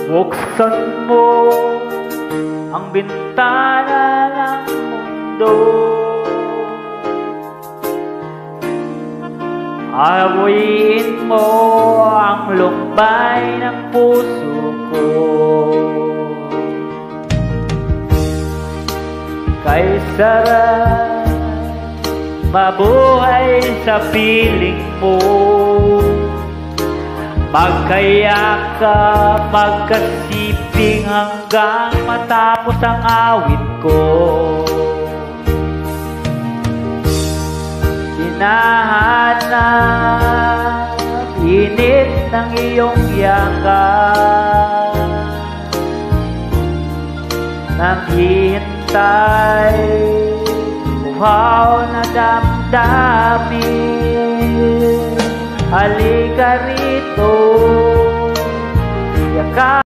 Buksan mo ang bintana ng mundo, abuyin mo ang lumbay ng puso ko. Kay sarap mabuhay sa piling mo, magkayakap, magkasiping hanggang matapos ang awit ko. Hinahanap init ng iyong yakap, naghihintay uhaw na damdamin. Halika rito, yakap.